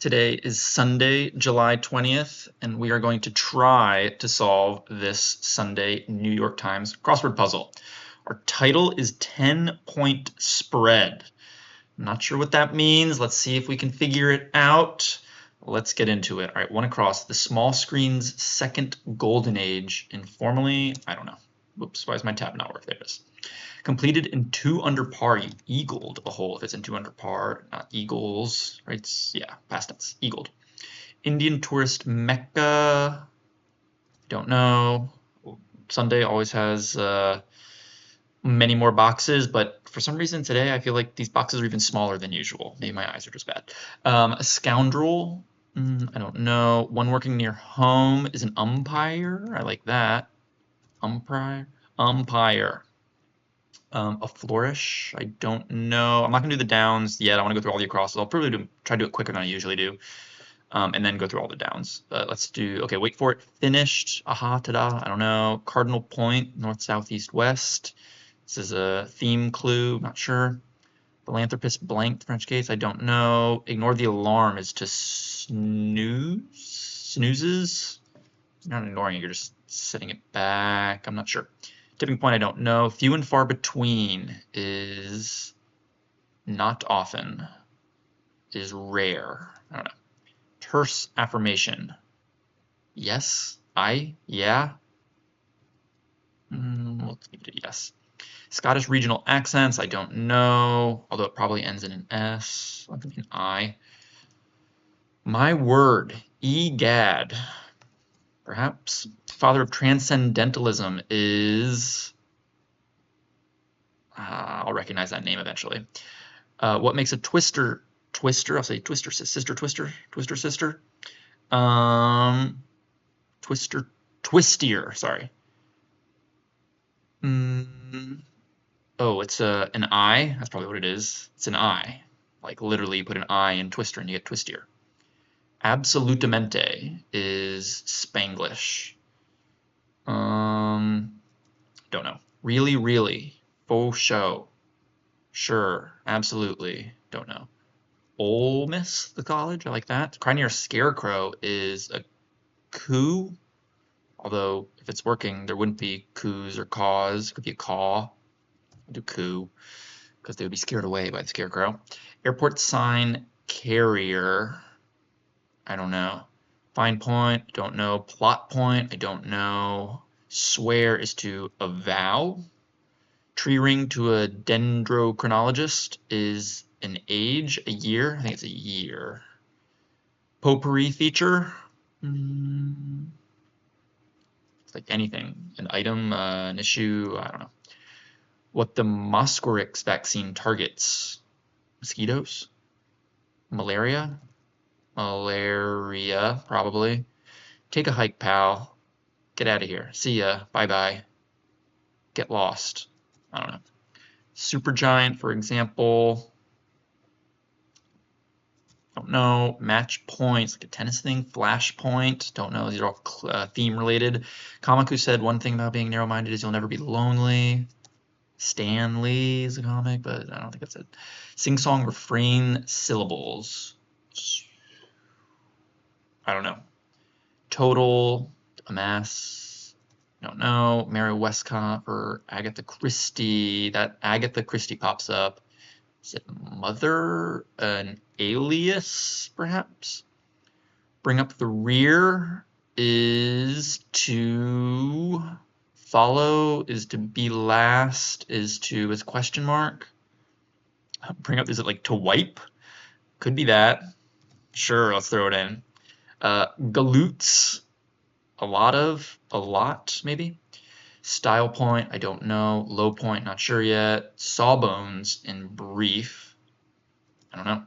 Today is Sunday, July 20th, and we are going to try to solve this Sunday New York Times crossword puzzle. Our title is 10-point spread. I'm not sure what that means. Let's see if we can figure it out. Let's get into it. All right, one across. The small screen's second golden age, informally, I don't know. Whoops, why is my tab not working? There it is. Completed in 2 under par, you eagled a hole if it's in 2 under par, not eagles, right? Yeah, past tense, eagled. Indian tourist Mecca, don't know. Sunday always has many more boxes, but for some reason today I feel like these boxes are even smaller than usual. Maybe my eyes are just bad. A scoundrel, I don't know. One working near home is an umpire. I like that. Umpire. A flourish, I don't know. I'm not gonna do the downs yet. I want to go through all the acrosses. I'll probably try to do it quicker than I usually do, and then go through all the downs. Let's do, okay, wait for it. Finished, aha, ta-da, I don't know. Cardinal point, north, south, east, west. This is a theme clue, not sure. Philanthropist blanked French case, I don't know. Ignore the alarm is to snoozes. You're not ignoring it, you're just setting it back. I'm not sure. Tipping point, I don't know. Few and far between is not often, is rare. I don't know. Terse affirmation. Yes, yeah. Let's give it a yes. Scottish regional accents, I don't know, although it probably ends in an S. That could be an I. My word, egad. Perhaps. Father of transcendentalism is, I'll recognize that name eventually. What makes a twister? I'll say twister sister. Twistier. Sorry. Oh, it's an I. That's probably what it is. It's an I. Like literally, you put an I in twister and you get twistier. Absolutamente is Spanglish. Don't know. Really, faux show. Sure, absolutely, don't know. Ole Miss, the college, I like that. Cry near a scarecrow is a coup, although if it's working, there wouldn't be coups or caws. It could be a caw. I'll do coup, because they would be scared away by the scarecrow. Airport sign carrier, I don't know. Fine point, don't know. Plot point, I don't know. Swear is to avow. Tree ring to a dendrochronologist is an age, a year. I think it's a year. Potpourri feature. It's like anything. An item, an issue, I don't know. What the Mosquirix vaccine targets. Mosquitoes? Malaria? Malaria, probably. Take a hike, pal. Get out of here. See ya. Bye-bye. Get lost. I don't know. Supergiant, for example. Don't know. Match points, like a tennis thing. Flashpoint. Don't know. These are all theme related. Comic who said one thing about being narrow-minded is you'll never be lonely. Stan Lee is a comic, but I don't think that's it. Sing-song refrain syllables. I don't know. Total, amass, don't know. Mary Westcott or Agatha Christie. That Agatha Christie pops up. Is it mother? An alias, perhaps? Bring up the rear is to follow, is to be last, is question mark. Bring up, is it like to wipe? Could be that. Sure, let's throw it in. Galoots, a lot, maybe. Style point, I don't know. Low point, not sure yet. Sawbones in brief, I don't know.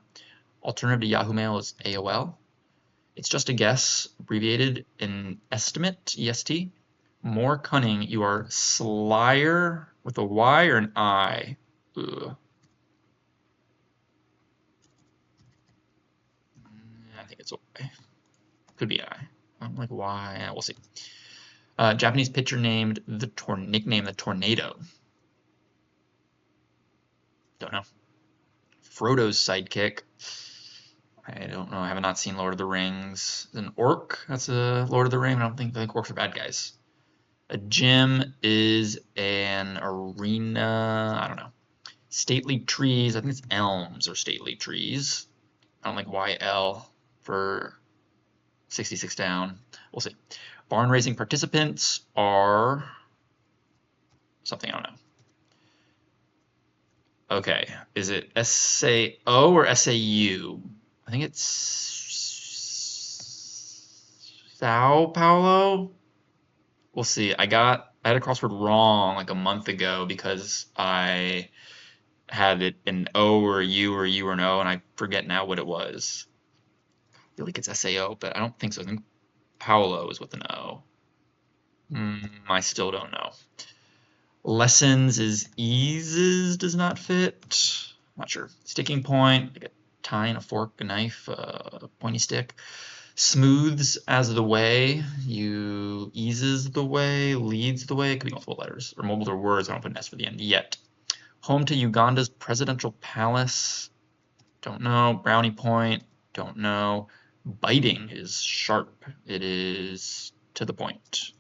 Alternative to Yahoo Mail is AOL. It's just a guess, abbreviated in estimate, EST. More cunning, you are slyer with a Y or an I? Ugh. I think it's a Y. Could be I. I'm like, why? We'll see. Japanese pitcher nicknamed the Tornado. Don't know. Frodo's sidekick. I don't know. I have not seen Lord of the Rings. An orc? That's a Lord of the Ring. I don't think orcs are bad guys. A gym is an arena. I don't know. Stately trees. I think it's elms or stately trees. I don't like YL for 66 down. We'll see. Barn raising participants are something I don't know. Okay, is it SAO or SAU? I think it's Sao Paulo. We'll see. I had a crossword wrong like a month ago because I had it an O or a U or a U or an O, and I forget now what it was. I feel like it's SAO, but I don't think so. I think Paulo is with an O. I still don't know. Lessons is eases does not fit. Not sure. Sticking point, like a tine, a fork, a knife, a pointy stick. Smooths as the way, you eases the way, leads the way. It could be multiple letters or multiple words. I don't put an S for the end yet. Home to Uganda's presidential palace. Don't know. Brownie point. Don't know. Biting is sharp. It is to the point.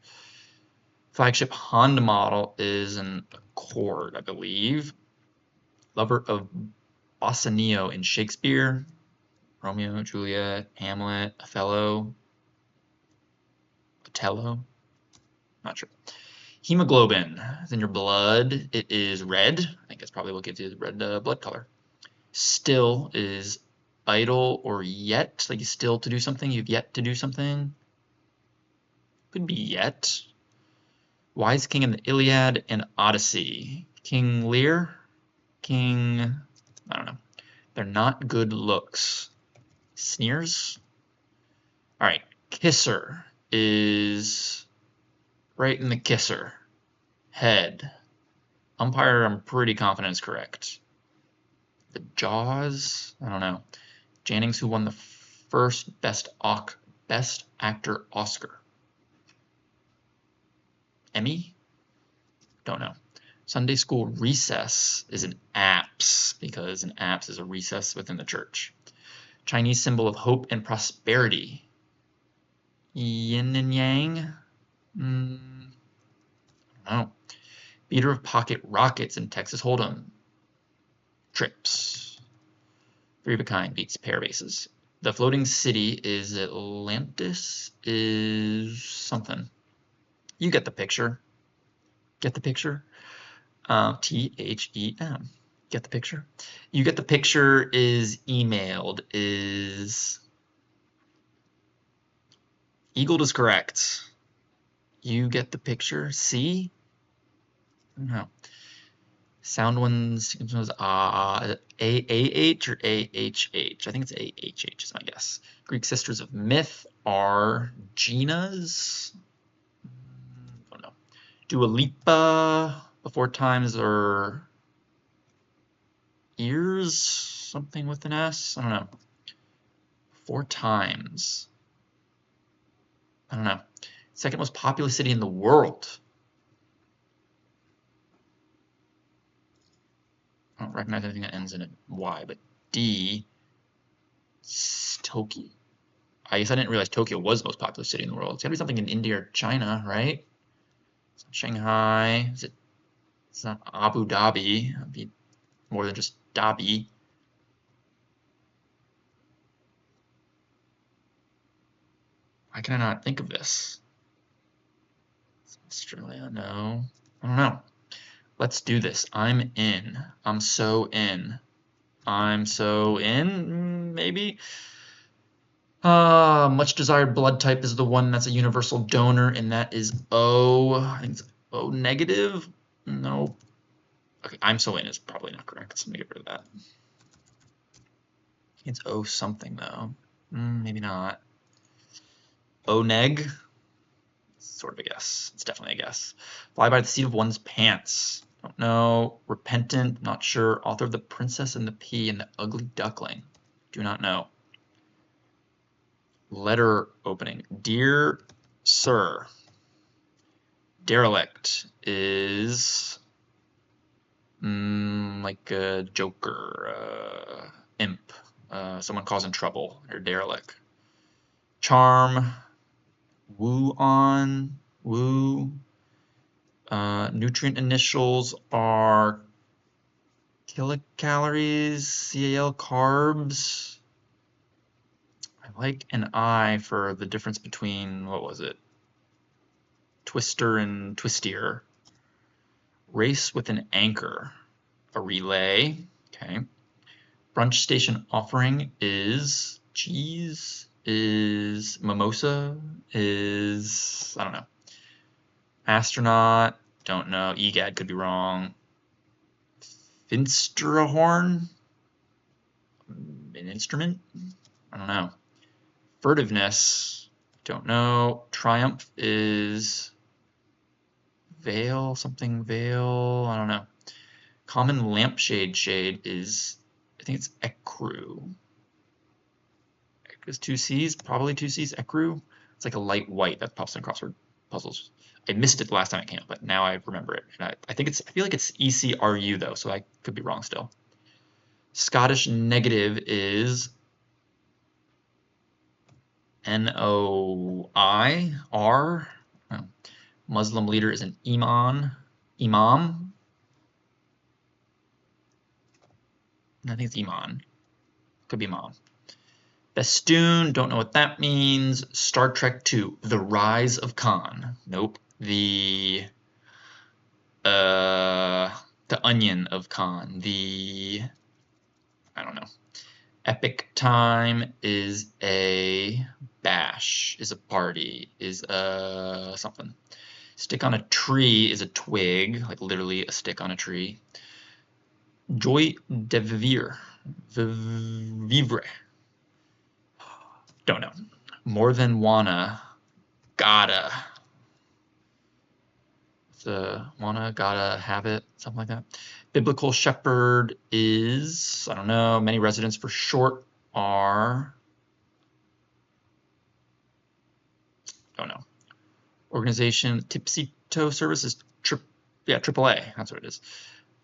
Flagship Honda model is an Accord, I believe. Lover of Bassanio in Shakespeare. Romeo, Juliet, Hamlet, Othello. Not sure. Hemoglobin is in your blood. It is red. I think that's probably what gives you the red blood color. Still is idle or yet. Like you still to do something. You've yet to do something. Could be yet. Wise King in the Iliad and Odyssey. King Lear? I don't know. They're not good looks. Sneers? Alright, kisser is right in the kisser. Head. Umpire, I'm pretty confident is correct. The Jaws? I don't know. Jannings, who won the first Best Actor Oscar. Emmy? Don't know. Sunday school recess is an apse because an apse is a recess within the church. Chinese symbol of hope and prosperity. Yin and yang? I don't know. Beater of pocket rockets in Texas Hold'em. Trips. Three of a kind beats pair bases. The floating city is Atlantis is something. You get the picture. Get the picture? THEM. Get the picture? You get the picture is emailed is Eagled is correct. You get the picture. C? No. Sound ones was AAH or AHH. I think it's AHH is my guess. Greek sisters of myth are Gina's. Don't know. Dua Lipa before times or ears, something with an S. I don't know. 4 times. I don't know. Second most populous city in the world. I don't recognize anything that ends in a Y, but D. Tokyo. I guess I didn't realize Tokyo was the most populous city in the world. It's gotta be something in India or China, right? It's not Shanghai. It's not Abu Dhabi. It'd be more than just Dhabi. Why can I not think of this? Australia, no. I don't know. Let's do this. I'm in. I'm so in. I'm so in, maybe? Much desired blood type is the one that's a universal donor, and that is O. I think it's O negative? No. Okay, I'm so in is probably not correct. So let me get rid of that. It's O something, though. Maybe not. O neg? Sort of a guess. It's definitely a guess. Fly by the seat of one's pants. Don't know. Repentant, not sure. Author of The Princess and the Pea and the Ugly Duckling. Do not know. Letter opening. Dear Sir. Derelict is like a Joker, imp. someone causing trouble or derelict. Charm, woo on, woo. Nutrient initials are kilocalories, CAL, carbs. I like an I for the difference between, what was it? Twister and twistier. Race with an anchor. A relay. Okay. Brunch station offering is cheese, is mimosa, is, I don't know. Astronaut, don't know. EGAD could be wrong. Finsterhorn, an instrument? I don't know. Furtiveness, don't know. Triumph is veil, something veil, I don't know. Common lampshade shade is, I think it's ecru. Is 2 C's, probably 2 C's, ecru. It's like a light white that pops in crossword puzzles. I missed it the last time it came up, but now I remember it. And I think it's, I feel like it's ECRU though, so I could be wrong still. Scottish negative is NOIR. Oh. Muslim leader is an imam. I think it's Iman. Could be mom. Festoon, don't know what that means. Star Trek II, The Rise of Khan. Nope. The Onion of Khan. I don't know. Epic Time is a bash, is a party, is a something. Stick on a tree is a twig, like literally a stick on a tree. Joy de vivre. Vivre. Don't know. More than wanna. Gotta. Wanna, gotta, have it, something like that. Biblical shepherd is, I don't know, many residents for short are, don't know. Organization, Tipsy Toe Service is AAA, that's what it is.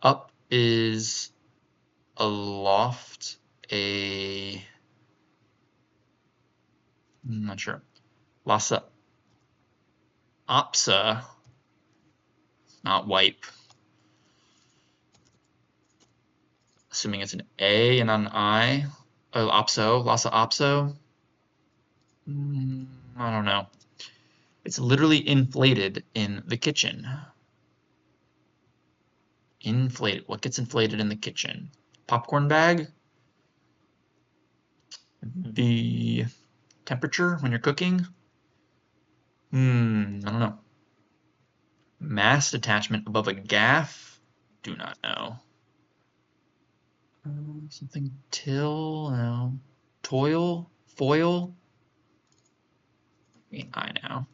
Up is aloft, I'm not sure. Lhasa Opsa, not wipe. Assuming it's an A and an I. Oh, Opso, Lhasa Opso. I don't know. It's literally inflated in the kitchen. Inflated. What gets inflated in the kitchen? Popcorn bag? The temperature when you're cooking? I don't know. Mast attachment above a gaff? Do not know. Something till? No. Toil? Foil? I mean, I know.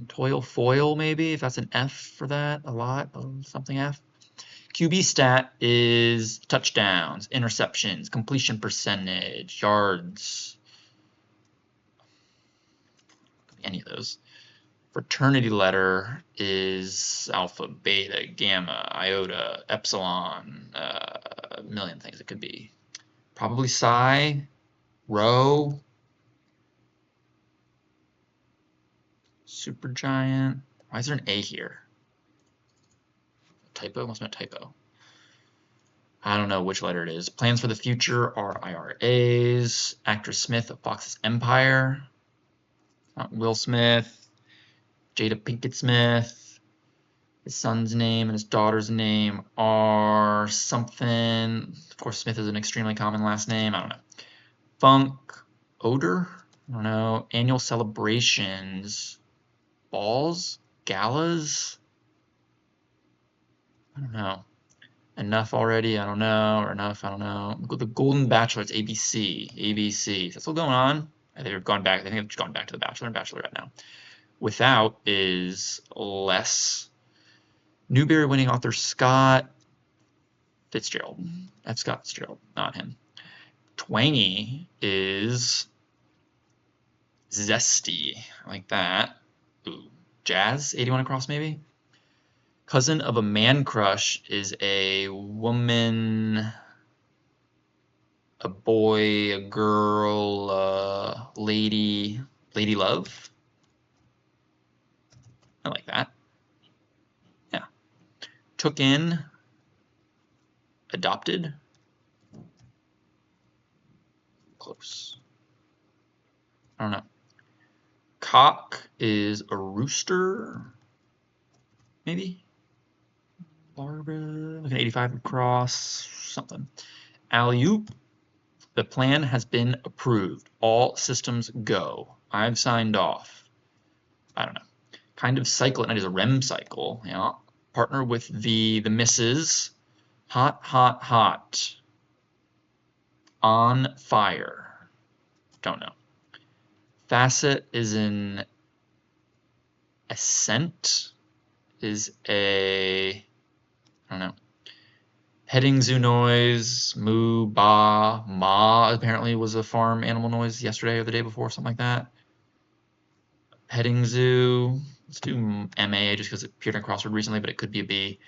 Toil foil, maybe, if that's an F for that, a lot, something F. QB stat is touchdowns, interceptions, completion percentage, yards. Any of those. Fraternity letter is alpha, beta, gamma, iota, epsilon, a million things it could be. Probably psi, rho, supergiant. Why is there an A here? Typo? Must be a typo. I don't know which letter it is. Plans for the future are IRAs. Actress Smith of Fox's Empire. Not Will Smith. Jada Pinkett Smith. His son's name and his daughter's name are something. Of course, Smith is an extremely common last name. I don't know. Funk. Odor? I don't know. Annual celebrations. Balls? Galas? I don't know. Enough already? I don't know. Or enough? I don't know. The Golden Bachelor, it's ABC. ABC. Is that still going on? I think they've gone back. I think they've gone back to the Bachelor and Bachelorette now. Without is less. Newbery winning author Scott Fitzgerald. F. Scott Fitzgerald, not him. Twangy is zesty, like that. Ooh, jazz, 81 across maybe. Cousin of a man crush is a woman. a boy, a girl, lady, lady love. I like that. Yeah. Took in, adopted. Close. I don't know. Cock is a rooster, maybe. Barbara, like an 85 across, something. Alley-oop. The plan has been approved. All systems go. I've signed off. I don't know. Kind of cycle at night is a REM cycle. Yeah. Partner with the missus. Hot, hot, hot. On fire. Don't know. Facet is an ascent. Is a, I don't know. Petting zoo noise, moo, ba, ma apparently was a farm animal noise yesterday or the day before, something like that. Petting zoo, let's do MA just because it appeared in Crossword recently, but it could be a B.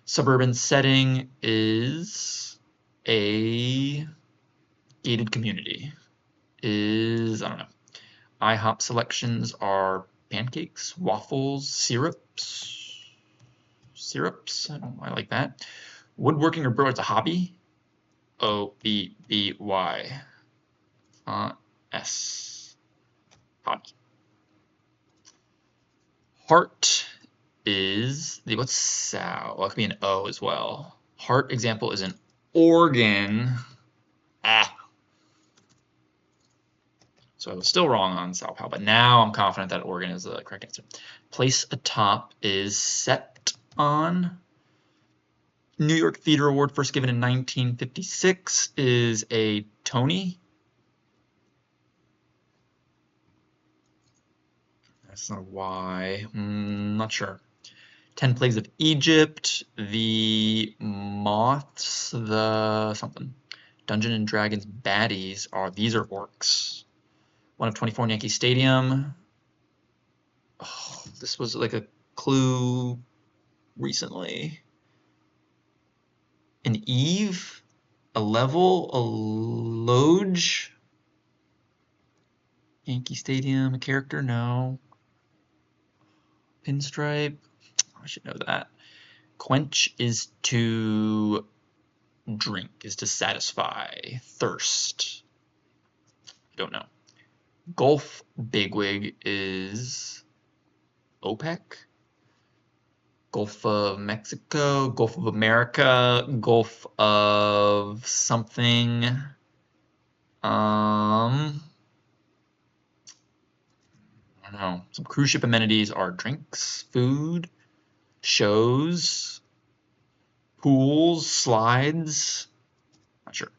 Suburban setting is a gated community. Is, I don't know. IHOP selections are pancakes, waffles, syrups. Syrups, I like that. Woodworking or brew, it's a hobby. OBBY. S. Hobby. Heart is the, what's sow? Well, it could be an O as well. Heart example is an organ. Ah. So I was still wrong on Sao Paulo, but now I'm confident that organ is the correct answer. Place atop is set on. New York Theater Award, first given in 1956, is a Tony. That's not a Y. Not sure. 10 Plagues of Egypt, the moths, the something. Dungeon and Dragons baddies are, these are orcs. 1 of 24 in Yankee Stadium. Oh, this was like a clue recently. An Eve, a level, a loge. Yankee Stadium, a character, no. Pinstripe, I should know that. Quench is to drink, is to satisfy thirst. I don't know. Gulf bigwig is OPEC. Gulf of Mexico, Gulf of America, Gulf of something. I don't know. Some cruise ship amenities are drinks, food, shows, pools, slides. Not sure.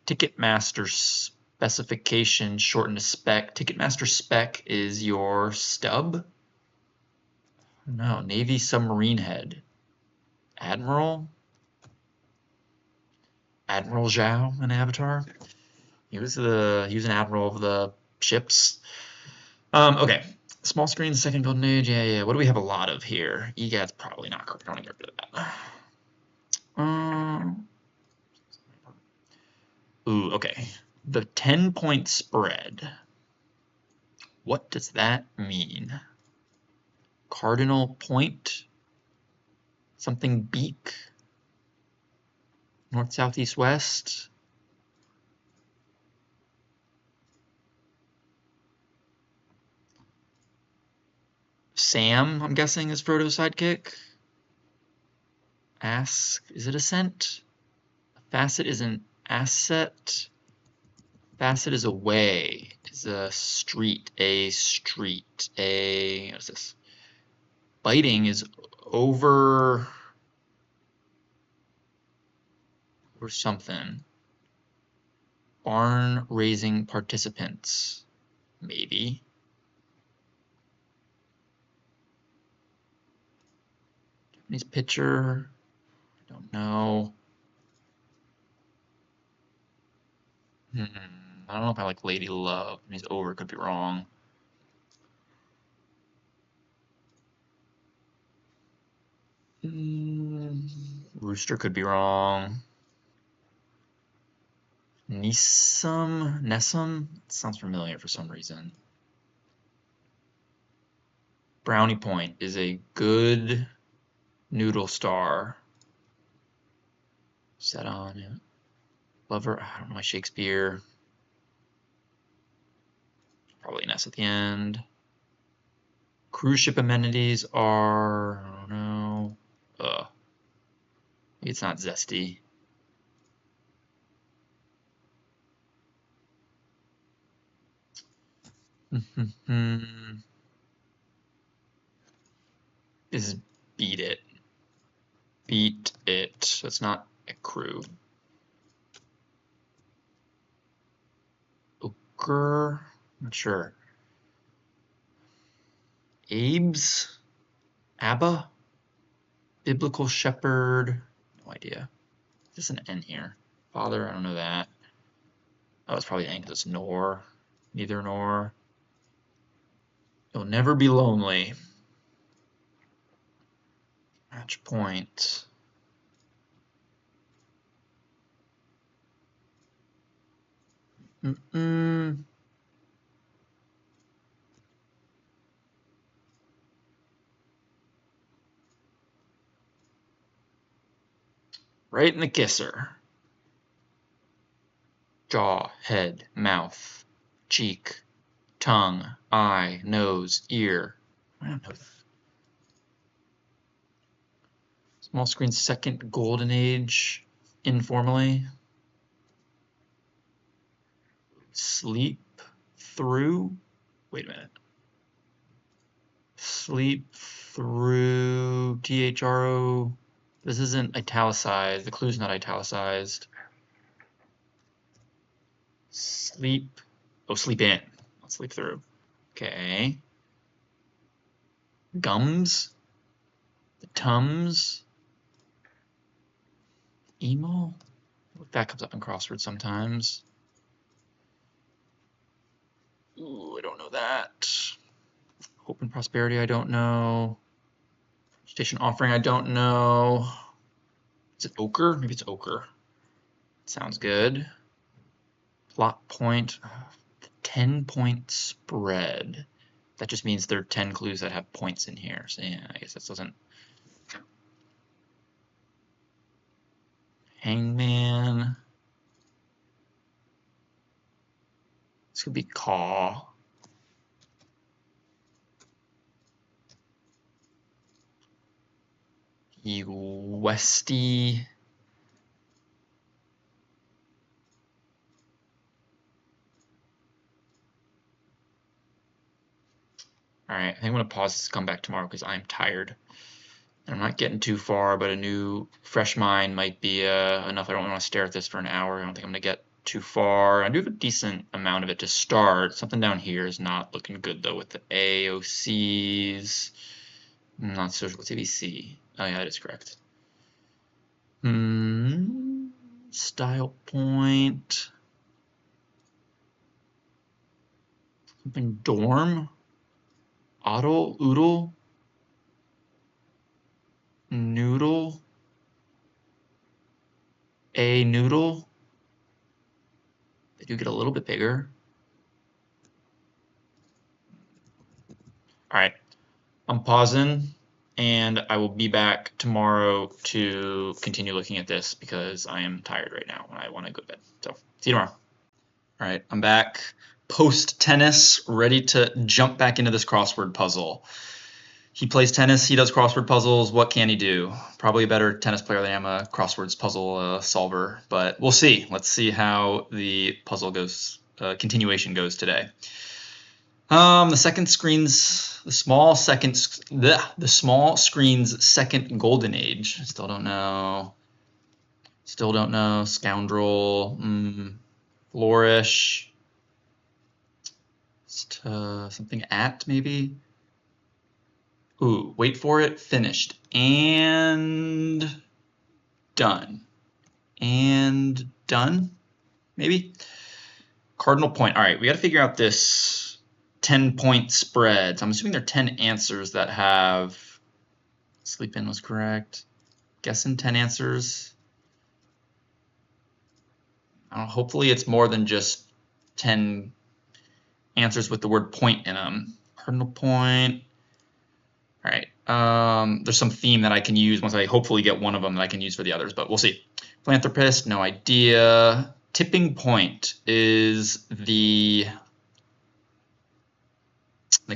Ticketmaster specification shortened to spec. Ticketmaster spec is your stub. No, Navy submarine head. Admiral? Admiral Zhao in Avatar? He was an admiral of the ships. Okay. Small screen, second golden age. Yeah. What do we have a lot of here? EGAD's probably not correct. I don't even get rid of that. Ooh, okay. The 10-point spread. What does that mean? Cardinal point? Something beak? North, south, east, west? Sam, I'm guessing, is Frodo's sidekick. Ask, is it ascent? Facet is an asset. Facet is a way, is a street, what is this? Biting is over, or something. Barn raising participants, maybe. Japanese pitcher, I don't know. I don't know if I like Lady Love. He's over, could be wrong. Rooster could be wrong. Nessum? Sounds familiar for some reason. Brownie Point is a good noodle star. Set on it. Lover, I don't know my Shakespeare. Probably an S at the end. Cruise ship amenities are, I don't know. Maybe it's not zesty. This is beat it. Beat it. So it's not a crew. Ochre? Not sure. Abe's? Abba? Biblical shepherd? No idea. Is this an N here? Father? I don't know that. Oh, it's probably N because it's nor. Neither nor. You'll never be lonely. Match point. Right in the kisser. Jaw, head, mouth, cheek, tongue, eye, nose, ear. I don't know that. Small screen second golden age, informally. Sleep through. Wait a minute. Sleep through THRO. This isn't italicized. The clue's not italicized. Sleep. Oh, sleep in. Not sleep through. Okay. Gums. The Tums. Emo. That comes up in crosswords sometimes. Ooh, I don't know that. Hope and prosperity, I don't know. Station offering, I don't know. Is it ochre? Maybe it's ochre. Sounds good. Plot point. 10-point spread. That just means there are 10 clues that have points in here. So yeah, I guess that doesn't. Hangman. This could be caw. Westy. All right, I think I'm gonna pause this, come back tomorrow because I'm tired. I'm not getting too far, but a new fresh mind might be enough. I don't want to stare at this for an hour. I don't think I'm gonna get too far. I do have a decent amount of it to start. Something down here is not looking good though with the AOCs. Not social TVC. Oh yeah, that is correct. Style point. Something dorm. Oddle, oodle. Noodle. A noodle. They do get a little bit bigger. All right, I'm pausing and I will be back tomorrow to continue looking at this because I am tired right now and I want to go to bed. So see you tomorrow. All right, I'm back post tennis, ready to jump back into this crossword puzzle. He plays tennis, he does crossword puzzles. What can he do? Probably a better tennis player than I am a crosswords puzzle solver, but we'll see. Let's see how the puzzle goes, continuation goes today. The second screen's the small screen's second golden age. Still don't know. Still don't know. Scoundrel. Flourish. Something at maybe. Ooh, wait for it. Finished and done. And done. Maybe. Cardinal point. All right, we got to figure out this 10-point spread. So I'm assuming there are 10 answers that have. Sleep in was correct. Guessing 10 answers. Hopefully it's more than just 10 answers with the word point in them. Cardinal point. All right. There's some theme that I can use once I hopefully get one of them that I can use for the others, but we'll see. Philanthropist, no idea. Tipping point is the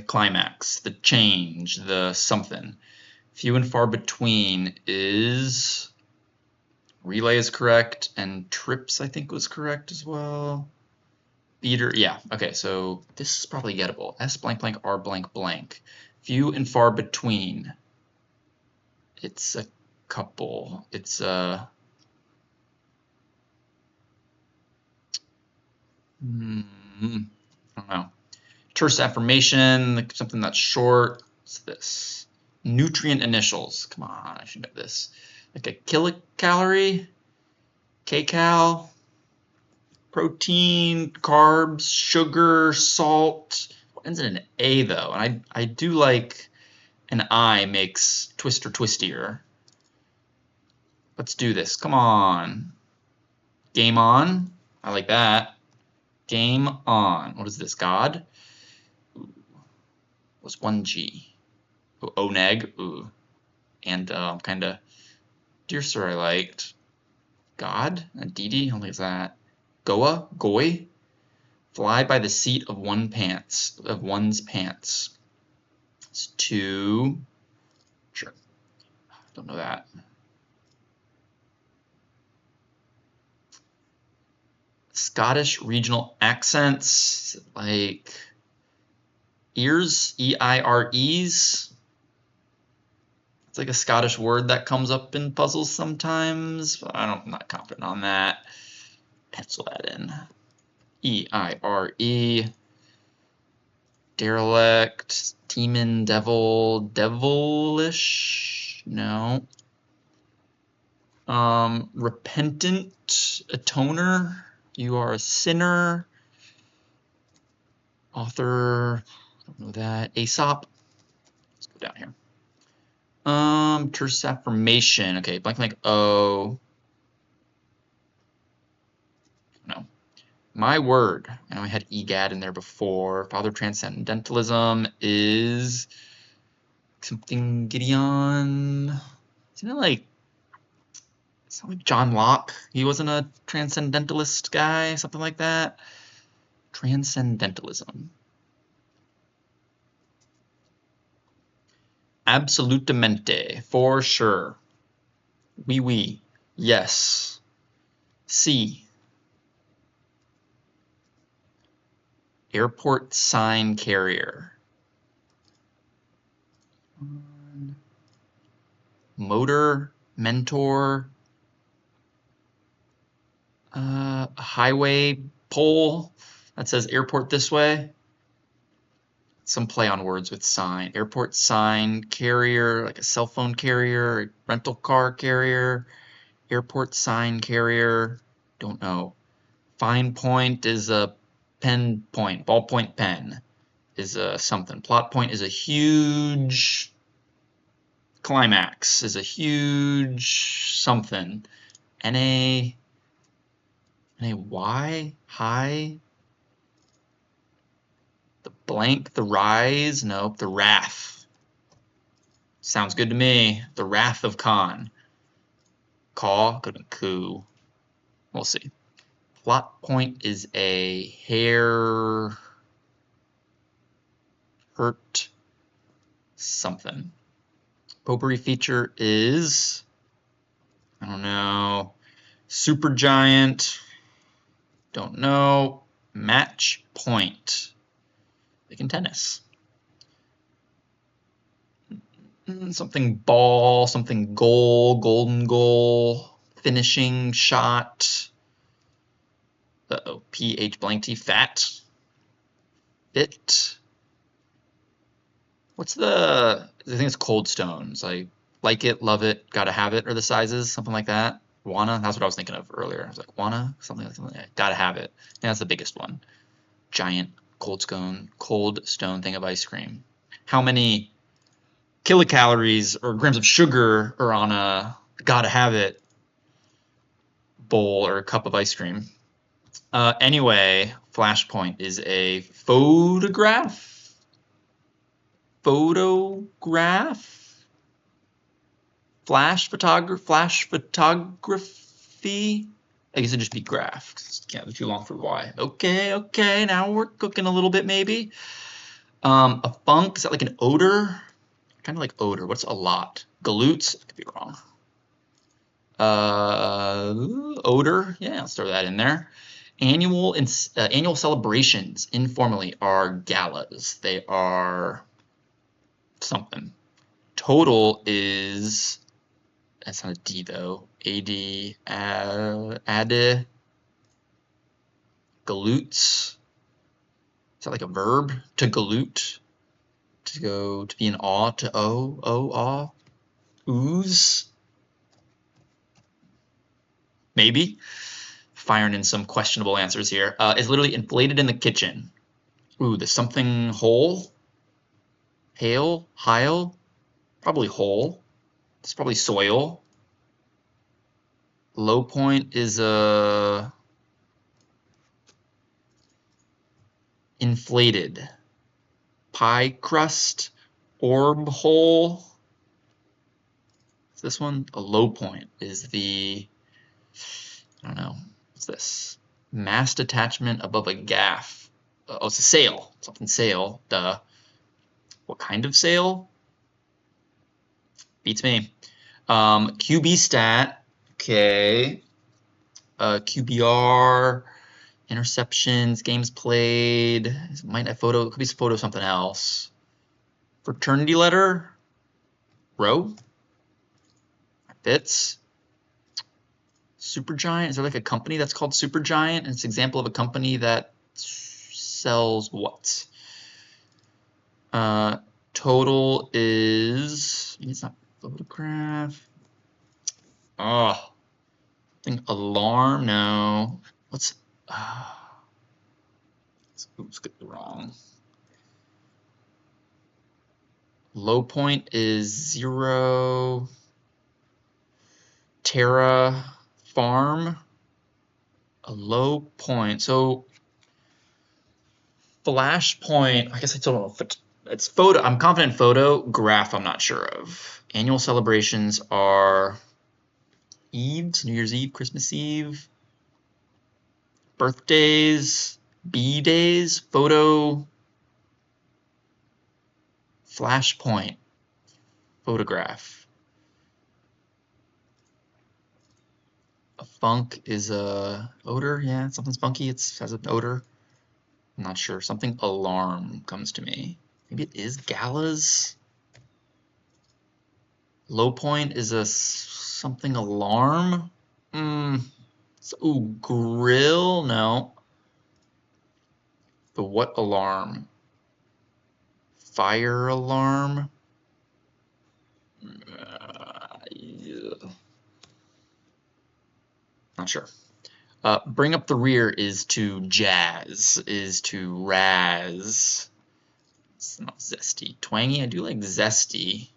climax, the change, the something. Few and far between is relay is correct, and trips I think was correct as well. Beater, yeah, okay, so this is probably gettable. S blank blank R blank blank. Few and far between. It's a couple. It's a I don't know. Terse affirmation, something that's short. What's this? Nutrient initials. Come on, I should know this. Like a kilocalorie, kcal, protein, carbs, sugar, salt. What ends in an A though? And I do like an I makes twister twistier. Let's do this. Come on. Game on. I like that. Game on. What is this? God? Ooh. What's 1G? Ooh, Oneg. Ooh. And kind of Dear Sir I liked. God? Didi? I don't think it's that. Goa? Goy? Fly by the seat of one's pants. It's 2. Sure. Don't know that. Scottish regional accents, like ears, E-I-R-E's. It's like a Scottish word that comes up in puzzles sometimes, but I'm not confident on that. Pencil that in. E-I-R-E. Derelict, demon, devil, devilish? No. Repentant, atoner. You are a sinner. Author, I don't know that. Aesop. Let's go down here. Terse affirmation. Okay, blank blank O. No. My word. I know I had egad in there before. Father transcendentalism is something Gideon. Isn't it like? It's not like John Locke. He wasn't a transcendentalist guy, something like that. Transcendentalism. Absolutamente, for sure. Oui. Yes. C. Airport sign carrier. Motor, mentor. Highway pole that says airport this way. Some play on words with sign. Airport sign carrier, like a cell phone carrier, a rental car carrier. Airport sign carrier, don't know. Fine point is a pen point. Ballpoint pen is a something. Plot point is a huge. Climax is a huge something. NA. NAY? High? The blank, the rise? Nope, the wrath. Sounds good to me. The wrath of Khan. Caw, could have been coup. We'll see. Plot point is a hair. Hurt. Something. Potpourri feature is. I don't know. Supergiant. Don't know. Match point. Like in tennis. Something ball, something goal, golden goal, finishing shot. Uh-oh, PH blank T, fat. Fit. What's the, I think it's Cold Stones. Like it, love it, gotta have it, or the sizes, something like that. Wanna, that's what I was thinking of earlier. I was like, wanna, something like that. Gotta have it. Yeah, that's the biggest one. Giant cold stone thing of ice cream. How many kilocalories or grams of sugar are on a gotta have it bowl or a cup of ice cream? Anyway, Flashpoint is a photograph. Flash photography. I guess it'd just be graph. Can't be too long for Y. Okay. Now we're cooking a little bit, maybe. A funk, is that like an odor? Kind of like odor. What's a lot? Galoots? I could be wrong. Odor. Yeah, let's throw that in there. Annual celebrations informally are galas. They are something. Total is, that's not a D though. AD, ade, galoots. Is that like a verb? To galoot? To go, to be in awe, to awe? Ooze? Maybe. Firing in some questionable answers here. Is literally inflated in the kitchen. Ooh, the something hole? Hail? Heil? Probably hole. It's probably soil. Low point is inflated. Pie crust? Orb hole? Is this one? A low point is the, I don't know, what's this? Mast attachment above a gaff. Oh, it's a sail. Something sail. Duh. What kind of sail? Beats me. QB stat. Okay. QBR. Interceptions. Games played. Might have photo. It could be photo of something else. Fraternity letter. Row. Fits. Supergiant. Is there like a company that's called Supergiant? And it's an example of a company that sells what? Total is, it's not photograph. Oh, think alarm. No. Let's get the wrong. Low point is 0. Terra farm. A low point. So Flashpoint, I guess I don't know if it's photo. I'm confident photo. Graph, I'm not sure of. Annual celebrations are Eves, New Year's Eve, Christmas Eve, birthdays, B-days, photo, Flashpoint, photograph. A funk is a odor. Yeah, something's funky. It has an odor. I'm not sure. Something alarm comes to me. Maybe it is galas. Low point is a something alarm. Ooh, grill. No. But what alarm? Fire alarm. Not sure. Bring up the rear is to jazz, is to razz. It's not zesty. Twangy, I do like zesty.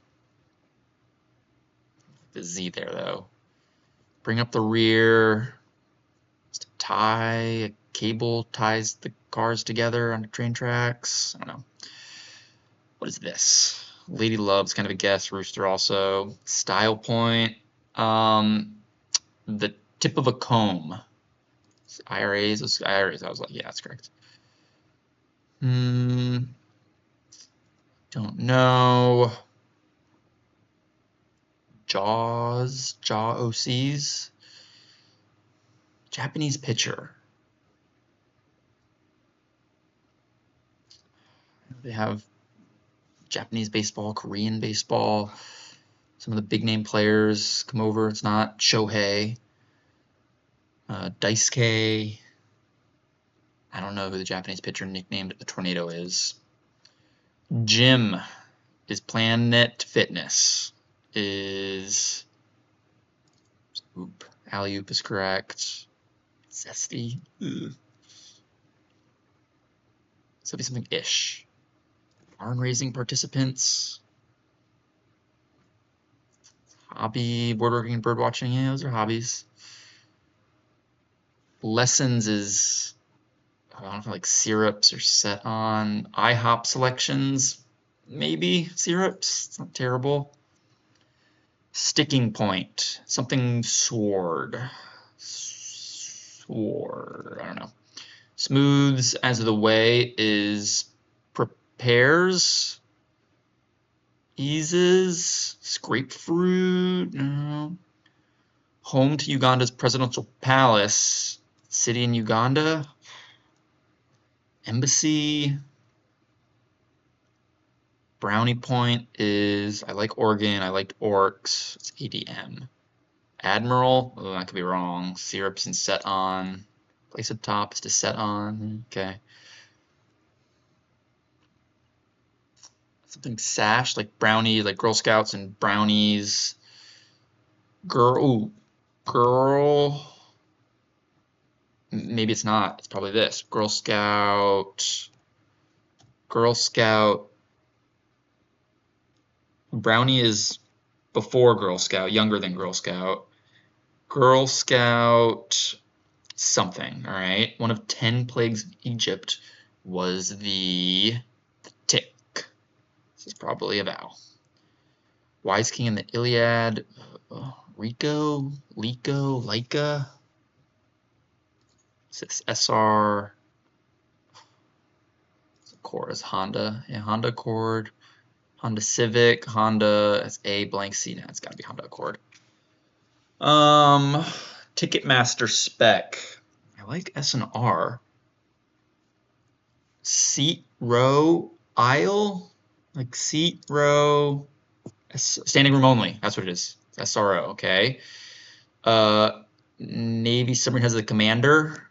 The Z there, though. Bring up the rear. Just to tie, a cable ties the cars together on the train tracks. I don't know. What is this? Lady Love's kind of a guess. Rooster also. Style point. The tip of a comb. IRAs. I was like, yeah, that's correct. Don't know. Jaws, jaw OCs. Japanese pitcher. They have Japanese baseball, Korean baseball. Some of the big name players come over. It's not Shohei. Daisuke. I don't know who the Japanese pitcher nicknamed the Tornado is. Gym is Planet Fitness. Is alley-oop is correct. Zesty. Ugh. So it'll be something ish. Barn raising participants. Hobby, woodworking, bird watching. Yeah, those are hobbies. Lessons is, I don't know if like syrups are set on. IHOP selections, maybe syrups. It's not terrible. Sticking point, something sword. Sword, I don't know. Smooths as the way is prepares. Eases. Grapefruit, no. Home to Uganda's presidential palace. City in Uganda. Embassy. Brownie point is, I like Oregon, I liked Orcs, it's ADM. Admiral, oh, I could be wrong. Syrups and set on. Place up top is to set on, okay. Something sash, like brownie, like Girl Scouts and brownies. Girl, ooh, girl. Maybe it's not, it's probably this. Girl Scout. Girl Scout. Brownie is before Girl Scout, younger than Girl Scout. Girl Scout something, all right? One of 10 plagues of Egypt was the tick. This is probably a vowel. Wise King in the Iliad. Rico, Lico, Leica. Is this SR? Chord is Honda. Yeah, Honda Accord. Honda Civic. Honda. That's A blank C. Now it's got to be Honda Accord. Ticketmaster spec. I like S and R. Seat, row, aisle. Like seat, row, standing room only. That's what it is. SRO. Okay. Navy submarine has a commander.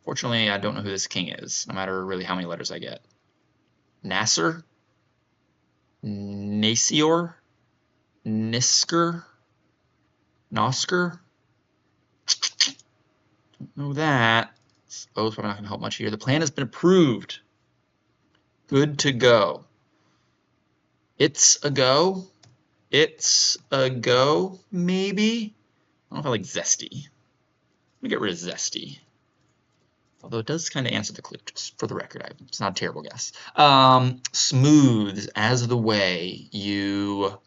Fortunately, I don't know who this king is, no matter really how many letters I get. Nasser? Nasior? Nisker? Nosker? Don't know that. Oh, it's probably not going to help much here. The plan has been approved. Good to go. It's a go. It's a go, maybe? I don't know if I like zesty. Let me get rid of zesty. Although it does kind of answer the clue, just for the record. It's not a terrible guess. Smooths as the way you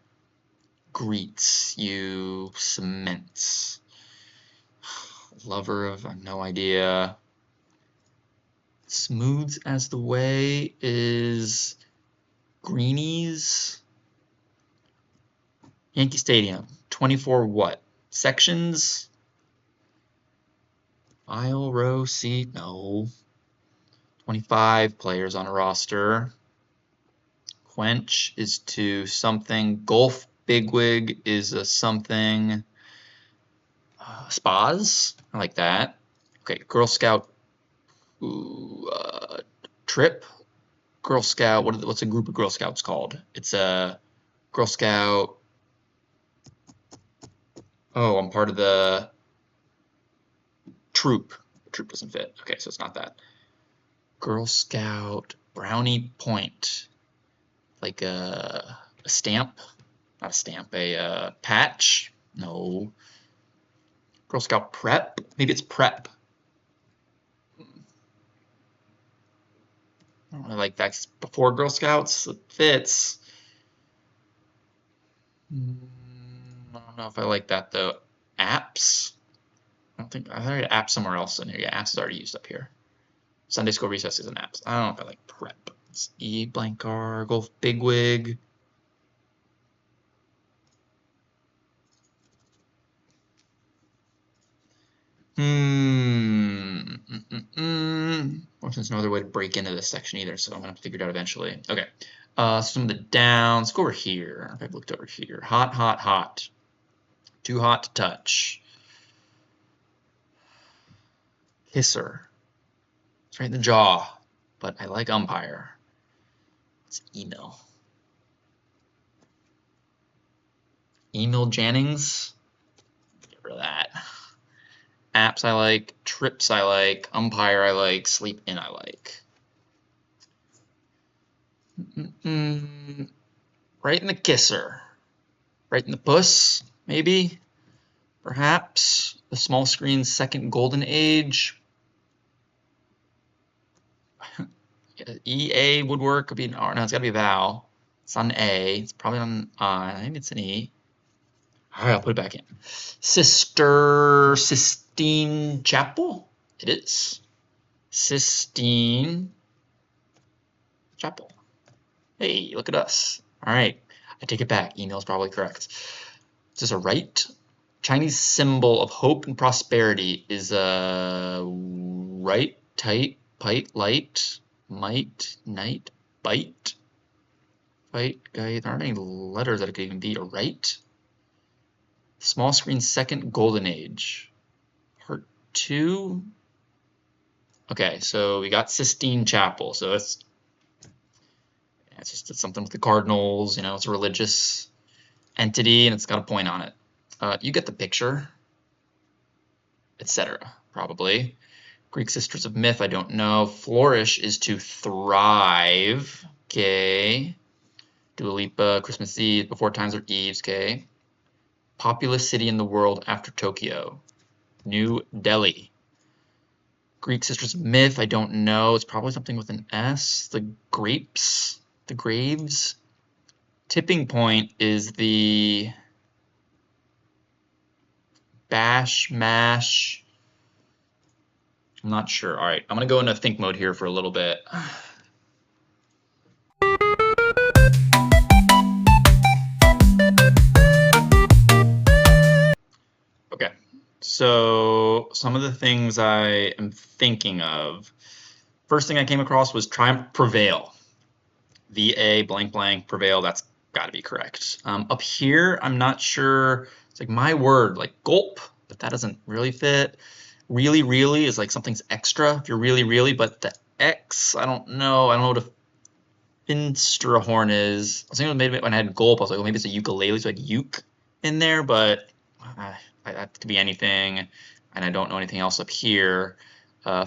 greets, you cements. Lover of, I have no idea. Smooths as the way is greenies. Yankee Stadium, 24 what? Sections? Aisle, row, seat, no. 25 players on a roster. Quench is to something. Golf bigwig is a something. Spas, I like that. Okay, Girl Scout trip. Girl Scout, what's a group of Girl Scouts called? It's a Girl Scout. Oh, I'm part of the troop. The troop doesn't fit. Okay, so it's not that. Girl Scout brownie point. Like a stamp. Not a stamp, a patch. No. Girl Scout prep. Maybe it's prep. I don't really like that. Before Girl Scouts, it fits. I don't know if I like that though. Apps. I don't think I heard apps somewhere else in here. Yeah, apps is already used up here. Sunday school recess is an apps. I don't know if I like prep. It's E blank R, golf bigwig. Well, there's no other way to break into this section either, so I'm gonna have to figure it out eventually. Okay. Some of the downs. Go over here. I've looked over here. Hot, hot, hot. Too hot to touch. Kisser. It's right in the jaw, but I like umpire. It's email. Email Jennings. Get rid of that. Apps I like, trips I like, umpire I like, sleep in I like. Right in the kisser. Right in the puss, maybe? perhaps. The small screen's second golden age. EA would work. Could be an R. No, it's got to be a vowel. It's on A. It's probably on I. I think it's an E. All right, I'll put it back in. Sistine Chapel. It is. Sistine Chapel. Hey, look at us. All right, I take it back. Email is probably correct. Is this a right? Chinese symbol of hope and prosperity is a right, tight, pite, light, might, night, bite, fight, guy. There aren't any letters that it could even be a right. Small screen second golden age. Part 2. Okay, so we got Sistine Chapel. So it's just something with the cardinals. You know, it's a religious entity, and it's got a point on it. You get the picture, etc. Probably. Greek sisters of myth, I don't know. Flourish is to thrive. Okay. Dua Lipa, Christmas Eve, before times are eves. Okay. Populous city in the world after Tokyo. New Delhi. Greek sisters of myth, I don't know. It's probably something with an S. The grapes. The graves. Tipping point is the bash, mash. I'm not sure. All right, I'm going to go into think mode here for a little bit. Okay, so some of the things I am thinking of. First thing I came across was triumph prevail. VA blank blank prevail, that's got to be correct. Up here, I'm not sure. It's like my word, like gulp, but that doesn't really fit. Really, really is like something's extra if you're really, but the X, I don't know. I don't know what a finster horn is. I was thinking maybe when I had gulp, I was like, well, maybe it's a ukulele, so like uke in there, but that could be anything, and I don't know anything else up here.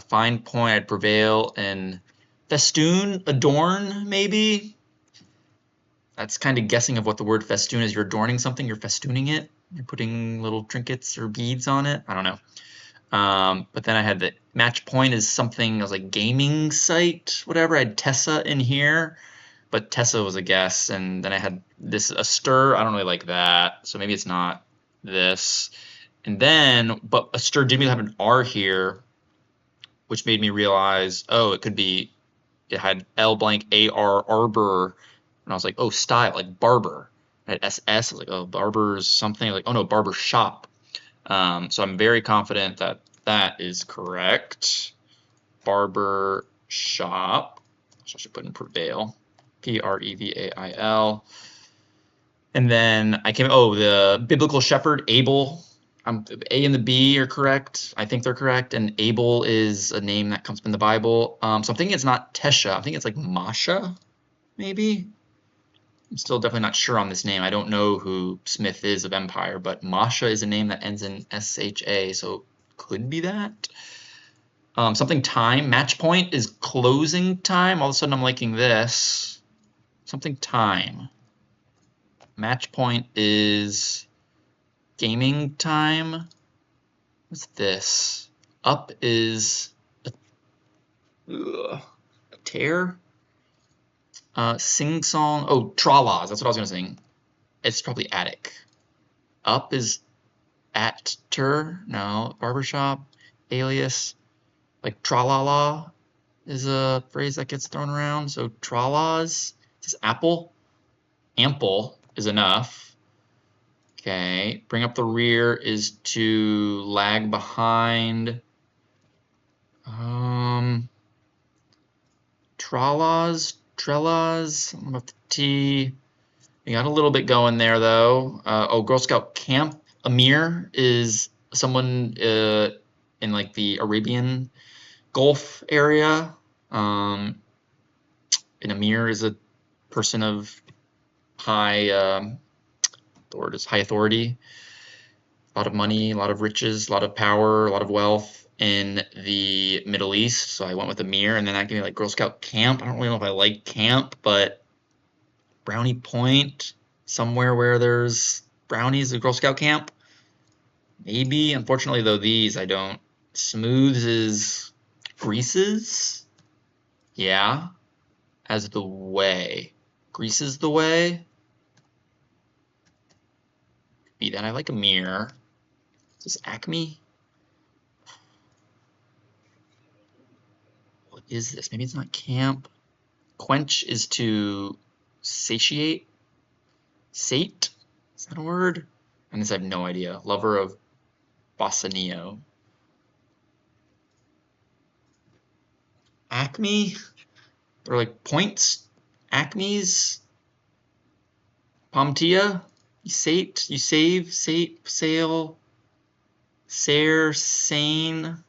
Fine point, I'd prevail, and festoon, adorn, maybe? That's kind of guessing of what the word festoon is. You're adorning something, you're festooning it, you're putting little trinkets or beads on it. I don't know. But then I had the match point is something, I was like gaming site, whatever. I had Tessa in here, but Tessa was a guess. And then I had this, a stir. I don't really like that. So maybe it's not this. And then, but a stir didn't have an R here, which made me realize, oh, it could be, it had L blank AR, arbor. And I was like, oh, style, like barber. I had SS, I was like, oh, barber's something. Like, oh no, barber shop. So I'm very confident that that is correct. Barber shop. So I should put in prevail. Prevail. And then I came, oh, the biblical shepherd, Abel. A and the B are correct. I think they're correct. And Abel is a name that comes from the Bible. So I'm thinking it's not Tesha. I think it's like Masha, maybe. I'm still definitely not sure on this name. I don't know who Smith is of Empire, but Masha is a name that ends in SHA, so could be that. Something time. Match point is closing time. All of a sudden I'm liking this. Something time. Match point is gaming time. What's this? Up is a tear. Sing song. Oh, tra-las. That's what I was going to sing. It's probably attic. Up is at-ter. No. Barbershop. Alias. Like tra-la-la is a phrase that gets thrown around. So tra-las. Is apple? Ample is enough. Okay. Bring up the rear is to lag behind. Tra-las. Trellas, I'm about the T. We got a little bit going there though. Oh, Girl Scout camp. Amir is someone in like the Arabian Gulf area. An Amir is a person of high, the word is high authority. A lot of money, a lot of riches, a lot of power, a lot of wealth in the Middle East, so I went with Amir, and then that gave me like Girl Scout camp. I don't really know if I like camp, but Brownie Point, somewhere where there's brownies, a Girl Scout camp. Maybe, unfortunately though, these I don't. Smooths is greases? Yeah. As the way. Greases the way? Be that. I like a mirror. Is this Acme? What is this? Maybe it's not camp. Quench is to satiate? Sate? Is that a word? And this I have no idea. Lover of Bassanio. Acme? They're like points? Acmes? Pomtia? You sate? You save? Sate? Sail? Sare? Sane?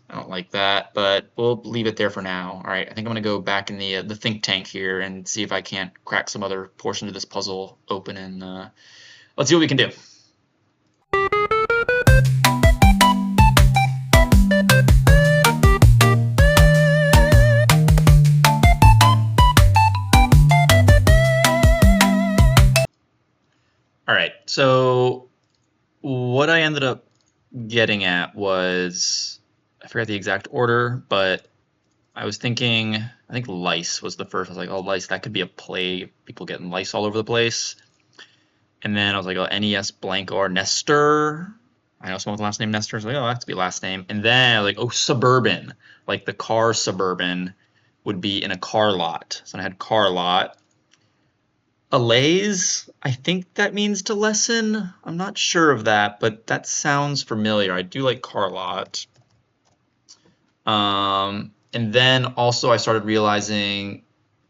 I don't like that, but we'll leave it there for now. All right, I think I'm gonna go back in the think tank here and see if I can't crack some other portion of this puzzle open, and let's see what we can do. All right, so what I ended up getting at was, I forgot the exact order, but I was thinking, I think lice was the first. I was like, oh, lice, that could be a play, people getting lice all over the place. And then I was like, oh, NES blank or Nestor. I know someone with the last name Nestor. I was like, oh, that has to be last name. And then I was like, oh, Suburban. Like the car Suburban would be in a car lot. So I had car lot. Allays, I think that means to lessen. I'm not sure of that, but that sounds familiar. I do like car lot. And then also I started realizing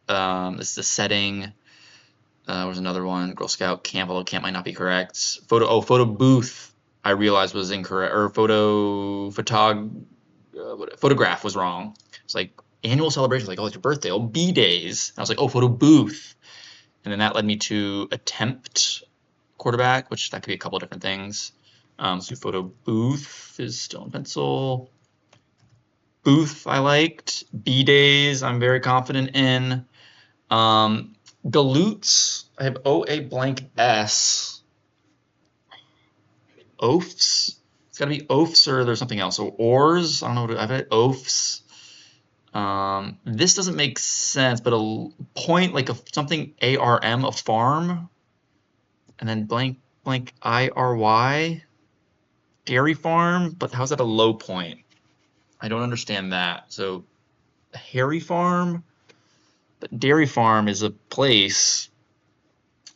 this is a setting. Was another one, Girl Scout camp, although camp might not be correct. Photo booth, I realized was incorrect, or photograph was wrong. It's like annual celebration, like, oh, it's your birthday, oh, B days. I was like, oh, photo booth. And then that led me to attempt quarterback, which that could be a couple of different things. So photo booth is still in pencil. Booth I liked. B days I'm very confident in. Galoots, I have OA blank S. Oafs? It's got to be oafs or there's something else. So oars, I don't know what I've had oafs. This doesn't make sense, but a point like something ARM, a farm, and then blank blank IRY, dairy farm, but how's that a low point? I don't understand that. So hairy farm, but dairy farm is a place.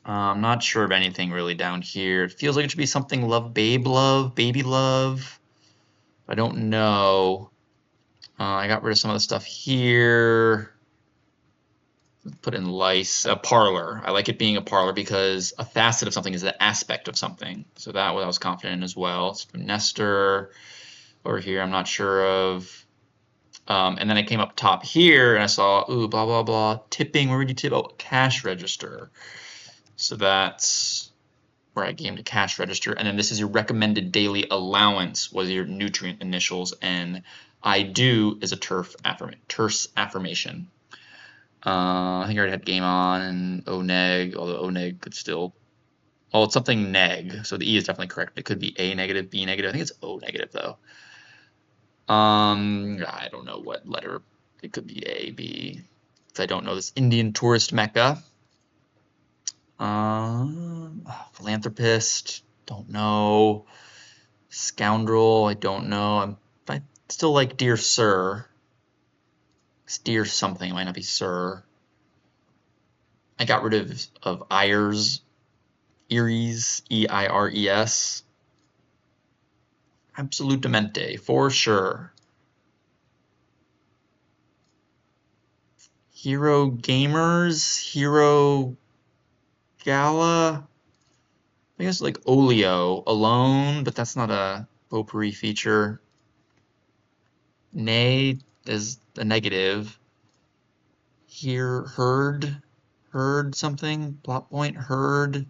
I'm not sure of anything really down here. It feels like it should be something love, babe love, baby love. I don't know. I got rid of some of the stuff here. Put in lice. A parlor. I like it being a parlor because a facet of something is an aspect of something. So that I was confident in as well. It's from Nestor. Over here, I'm not sure of. And then I came up top here and I saw, ooh, blah, blah, blah. Tipping. Where would you tip? Oh, cash register. So that's where I gamed a cash register. And then this is your recommended daily allowance was your nutrient initials. And I do is a terse affirmation. I think I already had game on and O neg, although O neg could still. Oh, it's something neg. So the E is definitely correct. It could be A negative, B negative. I think it's O negative though. I don't know what letter. It could be A, B. If I don't know this Indian tourist mecca. Philanthropist, don't know. Scoundrel, I don't know. I still like Dear Sir. It's Dear something, it might not be Sir. I got rid of Eyres, Eries, E-I-R-E-S. Absolutamente, for sure. Hero Gamers, Hero Gala. I guess like Olio, Alone, but that's not a potpourri feature. Nay is a negative. Here, heard something, plot point, heard. I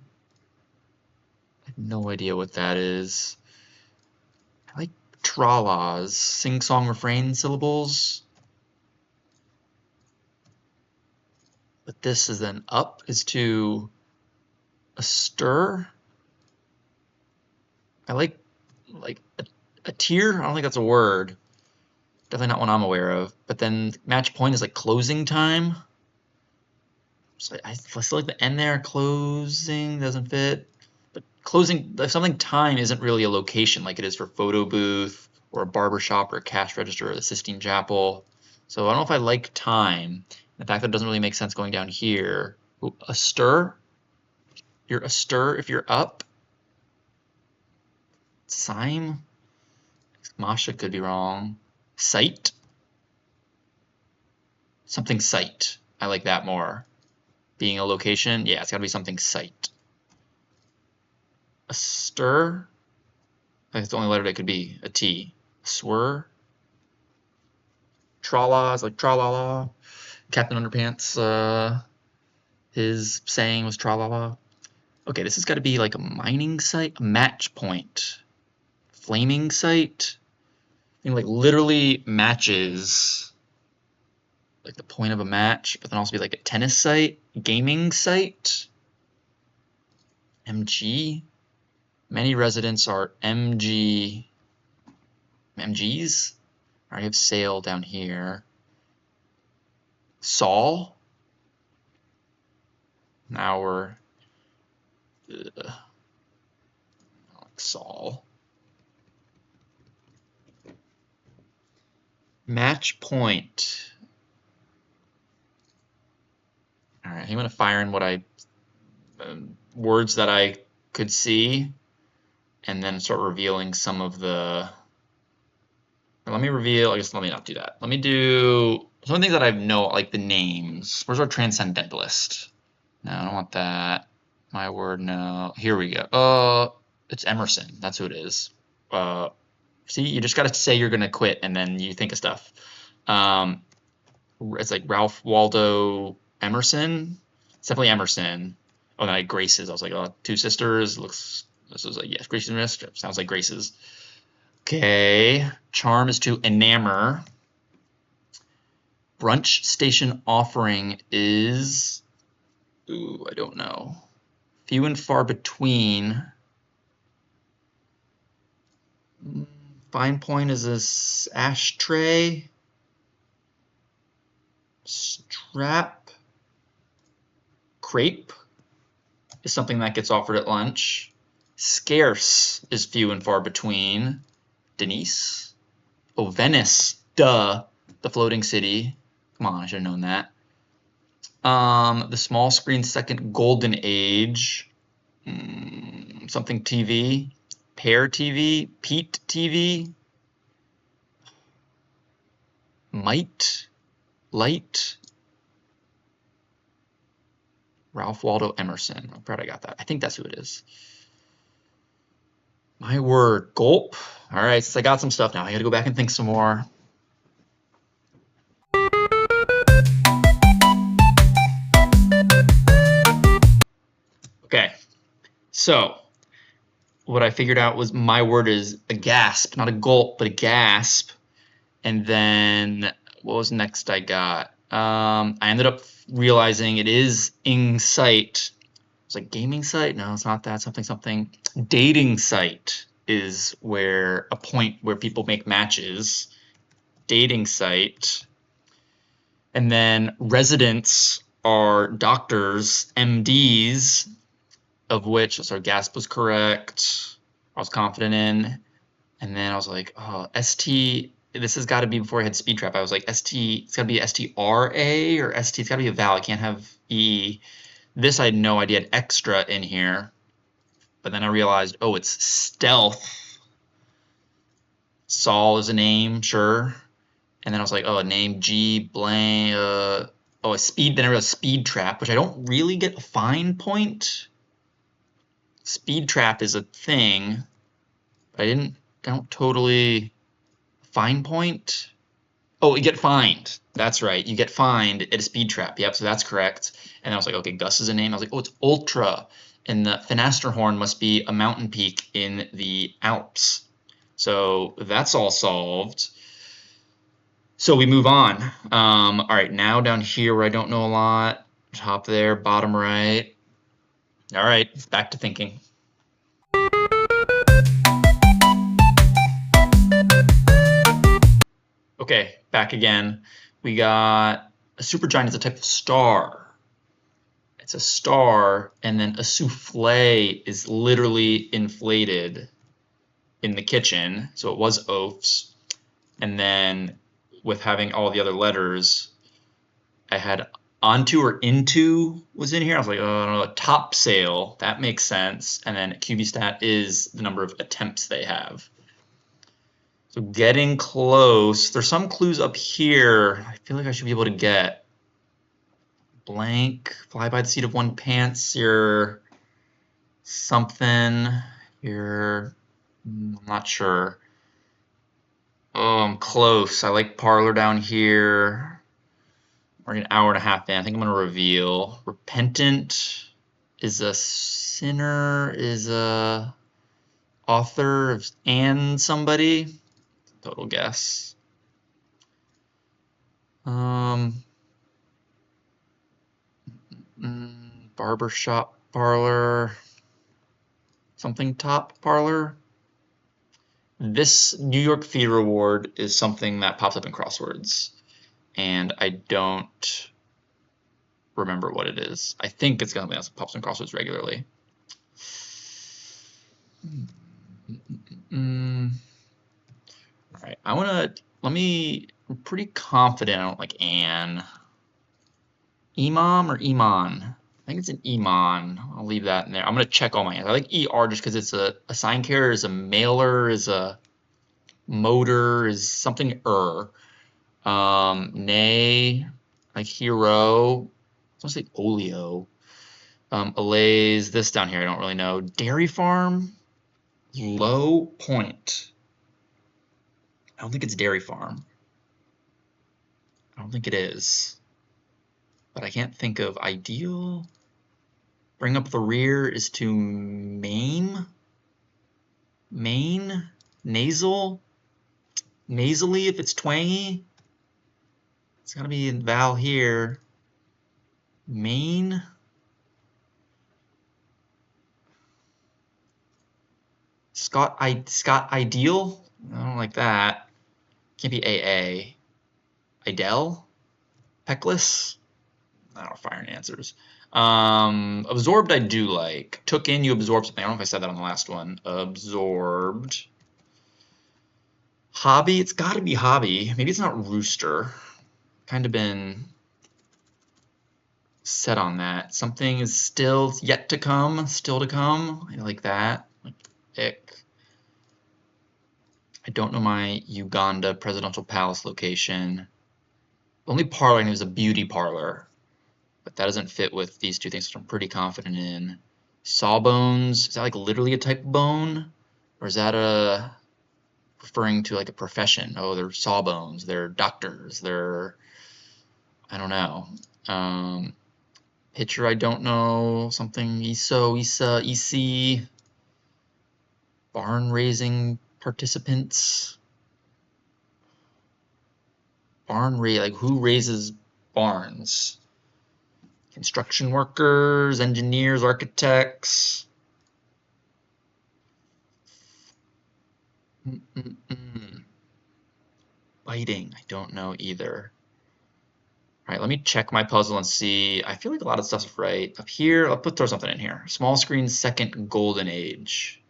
have no idea what that is. I like tralas, sing-song refrain syllables. But this is then up is to a stir. I like like a tier. I don't think that's a word. Definitely not one I'm aware of. But then match point is like closing time. So I still like the N there. Closing doesn't fit. But closing, if something time isn't really a location like it is for photo booth or a barber shop or a cash register or the Sistine Chapel. So I don't know if I like time. The fact that it doesn't really make sense going down here. Ooh, a stir. You're a stir if you're up. Sime. Masha could be wrong. Site. Something site. I like that more. Being a location, yeah, it's got to be something site. A stir. I think it's the only letter that could be a T. A swir. Tra-la is like tra-la-la. Captain Underpants, his saying was tra-la-la. Okay, this has got to be like a mining site, a match point, flaming site. I think like literally matches, like the point of a match, but then also be like a tennis site, gaming site. MG. Many residents are MGs. I already have sale down here. Saul. Now we're like Saul. Match point. All right, I'm gonna fire in what words that I could see, and then start revealing some of the. Let me reveal. I guess let me not do that. Let me do some things that I know, like the names. Where's our transcendentalist? No, I don't want that. My word, no. Here we go. It's Emerson. That's who it is. See, you just got to say you're going to quit, and then you think of stuff. It's like Ralph Waldo Emerson. It's definitely Emerson. Oh, then I had Grace's. I was like, oh, two sisters. Looks. This was like, yes, Grace's wrist. Sounds like Grace's. Okay. Charm is to enamor. Brunch station offering is. Ooh, I don't know. Few and far between. Fine point is this ashtray. Strap. Crepe is something that gets offered at lunch. Scarce is few and far between. Denise. Oh, Venice. Duh. The floating city. Come on, I should have known that. The small screen second golden age. Something TV. Pear TV. Pete TV. Might. Light. Ralph Waldo Emerson. I'm proud I got that. I think that's who it is. My word. Gulp. All right, since I got some stuff now, I got to go back and think some more. Okay, so what I figured out was my word is a gasp, not a gulp, but a gasp. And then what was next I got? I ended up realizing it is in sight. It's like gaming site? No, it's not that. Something. Dating site is where a point where people make matches. Dating site. And then residents are doctors, MDs, of which, sorry, gasp was correct. I was confident in. And then I was like, oh, ST, this has got to be before I had speed trap. I was like, ST, it's got to be STRA or ST, it's got to be a vowel. I can't have E. This I had no idea had extra in here. But then I realized, oh, it's stealth. Saul is a name, sure. And then I was like, oh, a name, G, blank, a speed, then I realized speed trap, which I don't really get a fine point. Speed trap is a thing, but I don't totally fine point. Oh, you get fined. That's right. You get fined at a speed trap. Yep, so that's correct. And I was like, okay, Gus is a name. I was like, oh, it's Ultra. And the Finasterhorn must be a mountain peak in the Alps. So that's all solved. So we move on. All right, now down here where I don't know a lot, top there, bottom right. All right, back to thinking. Okay, back again. We got a supergiant is a type of star. It's a star, and then a souffle is literally inflated in the kitchen. So it was oafs. And then with having all the other letters, I had onto or into was in here. I was like, oh, no, top sail. That makes sense. And then QBstat is the number of attempts they have. So getting close. There's some clues up here. I feel like I should be able to get blank. Fly by the seat of one pants. You're something. You're. I'm not sure. Oh, I'm close. I like parlor down here. We're an hour and a half in. I think I'm going to reveal. Repentant is a sinner, is a author of and somebody. Total guess. Barbershop parlor. Something top parlor. This New York Theater Award is something that pops up in crosswords, and I don't remember what it is. I think it's something that pops up in crosswords regularly. All right, I'm pretty confident I don't like Anne. Imam or Iman? I think it's an Iman. I'll leave that in there. I'm going to check all my answers. I like ER just because it's a sign carrier, is a mailer, is a motor, is something nay, like hero. I was going to say oleo. Allays, this down here, I don't really know. Dairy farm, low point. I don't think it's dairy farm. I don't think it is. But I can't think of ideal. Bring up the rear is to maim. Main? Nasal? Nasally if it's twangy. It's gotta be in vowel here. Main? Scott Ideal? I don't like that. Can't be AA. Idel? Peckless? I don't know, firing answers. Absorbed I do like. Took in, you absorbed something. I don't know if I said that on the last one. Absorbed. Hobby, it's gotta be hobby. Maybe it's not rooster. Kind of been set on that. Something is still yet to come, still to come. I like that. Like ick. I don't know my Uganda presidential palace location. The only parlor I knew is a beauty parlor, but that doesn't fit with these two things, which I'm pretty confident in. Sawbones, is that like literally a type of bone? Or is that referring to like a profession? Oh, they're sawbones, they're doctors, they're, I don't know. Pitcher, I don't know. Something Isa, EC. Barn raising participants. Like who raises barns? Construction workers, engineers, architects. Biting, I don't know either. All right, let me check my puzzle and see. I feel like a lot of stuff's right. Up here, I'll throw something in here. Small screen, second golden age.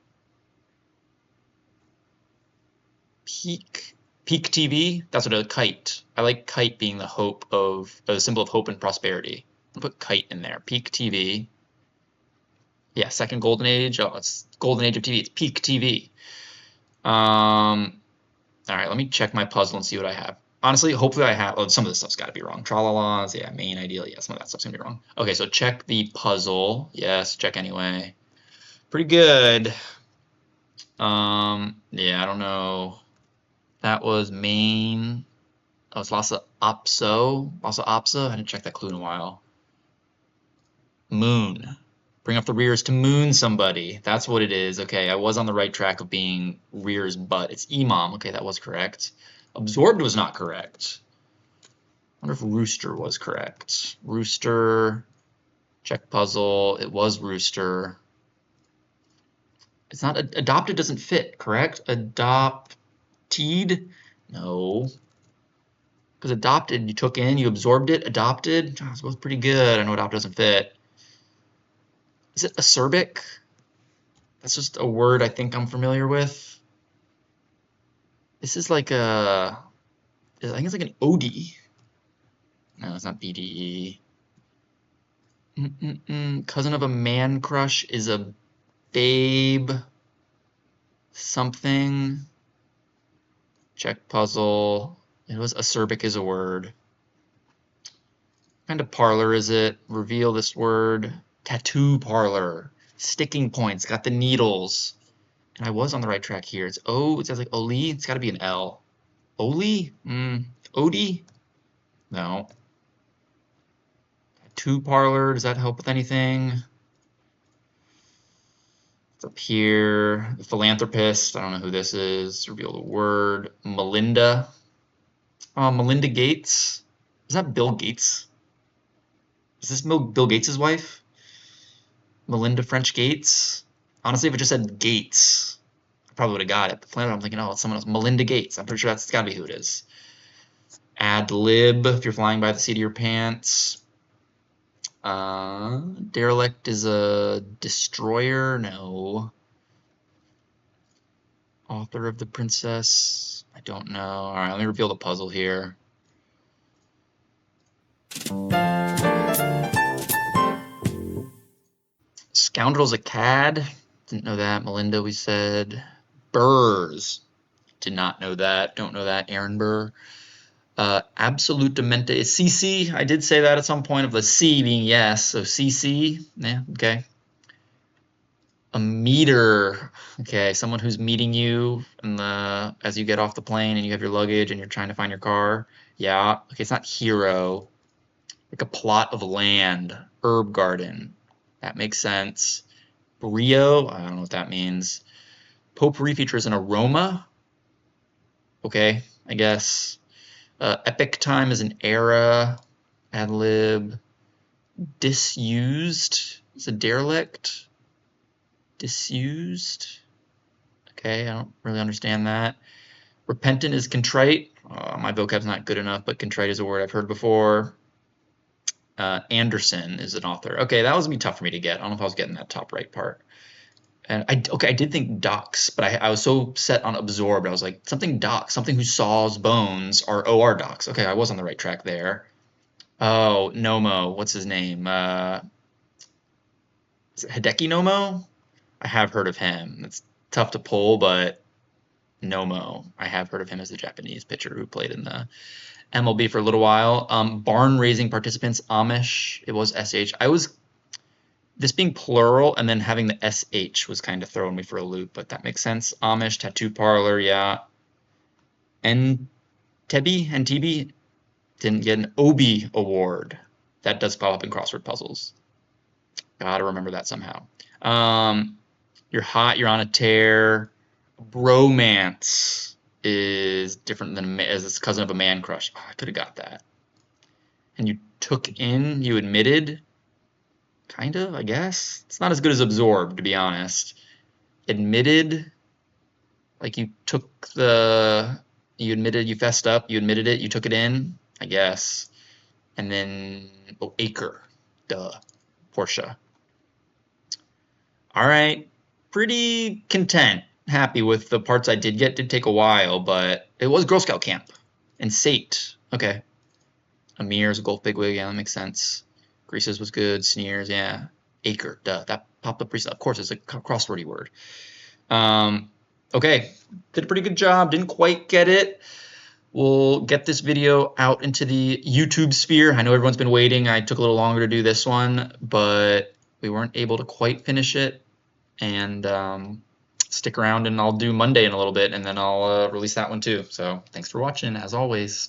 Peak TV, that's what a kite. I like kite being the hope of, a symbol of hope and prosperity. I'll put kite in there. Peak TV. Yeah, second golden age. Oh, it's golden age of TV. It's peak TV. All right, let me check my puzzle and see what I have. Honestly, hopefully I have, oh, some of this stuff's got to be wrong. Tra-la-las, yeah, main ideal, yeah, some of that stuff's gonna be wrong. Okay, so check the puzzle. Yes, check anyway. Pretty good. Yeah, I don't know. That was main. Oh, it's Lhasa Apso. Lhasa Apso. I hadn't checked that clue in a while. Moon. Bring up the rears to moon somebody. That's what it is. Okay, I was on the right track of being rears, but it's Imam. Okay, that was correct. Absorbed was not correct. I wonder if rooster was correct. Rooster. Check puzzle. It was rooster. It's not adopted. Doesn't fit. Correct. Adopted. No. Because adopted, you took in, you absorbed it, adopted. Oh, it's both pretty good. I know adopt doesn't fit. Is it acerbic? That's just a word I think I'm familiar with. This is like a, I think it's like an OD. No, it's not BDE. Cousin of a man crush is a babe something. Check puzzle. It was acerbic is a word. What kind of parlor is it? Reveal this word. Tattoo parlor. Sticking points. Got the needles. And I was on the right track here. It's O. It sounds like Oli. It's got to be an L. Oli? Odie? No. Tattoo parlor. Does that help with anything? It's up here. The philanthropist. I don't know who this is. Reveal the word. Melinda. Melinda Gates. Is that Bill Gates? Is this Bill Gates' wife? Melinda French Gates? Honestly, if it just said Gates, I probably would have got it. But I'm thinking, oh, it's someone else. Melinda Gates. I'm pretty sure that's got to be who it is. Ad lib, if you're flying by the seat of your pants. Derelict is a destroyer. No. Author of the princess. I don't know. All right, let me reveal the puzzle here. Scoundrel's a cad. Didn't know that. Melinda, we said. Burrs. Did not know that. Don't know that. Aaron Burr. Absolute demente is CC. I did say that at some point, of the C being yes. So CC. Yeah, okay. A meter. Okay, someone who's meeting you as you get off the plane and you have your luggage and you're trying to find your car. Yeah. Okay, it's not hero. Like a plot of land. Herb garden. That makes sense. Brio. I don't know what that means. Potpourri features an aroma. Okay, I guess. Epic time is an era. Ad lib. Disused is a derelict. Disused. Okay, I don't really understand that. Repentant is contrite. My vocab's not good enough, but contrite is a word I've heard before. Anderson is an author. Okay, that was gonna be tough for me to get. I don't know if I was getting that top right part. And I did think docs, but I was so set on absorbed. I was like, something docs, something who saws bones are OR docs. Okay, I was on the right track there. Oh, Nomo, what's his name? Is it Hideki Nomo? I have heard of him. It's tough to pull, but Nomo, I have heard of him as the Japanese pitcher who played in the MLB for a little while. Barn raising participants, Amish. It was SH. This being plural and then having the SH was kind of throwing me for a loop, but that makes sense. Amish, tattoo parlor, yeah. NTB didn't get an Obie award. That does pop up in crossword puzzles. Gotta remember that somehow. You're hot, you're on a tear. Bromance is different than as its cousin of a man crush. Oh, I could have got that. And you took in, you admitted. Kind of, I guess. It's not as good as absorbed, to be honest. Admitted, like you admitted, you fessed up, you admitted it, you took it in, I guess. And then, acre, duh, Porsche. All right, pretty content, happy with the parts I did get. Did take a while, but it was Girl Scout camp. And Sate, okay. Amir's a golf bigwig, yeah, that makes sense. Greases was good. Sneers, yeah. Acre, duh. That popped up recently. Of course, it's a crosswordy word. Okay, did a pretty good job. Didn't quite get it. We'll get this video out into the YouTube sphere. I know everyone's been waiting. I took a little longer to do this one, but we weren't able to quite finish it. And stick around, and I'll do Monday in a little bit, and then I'll release that one too. So thanks for watching, as always.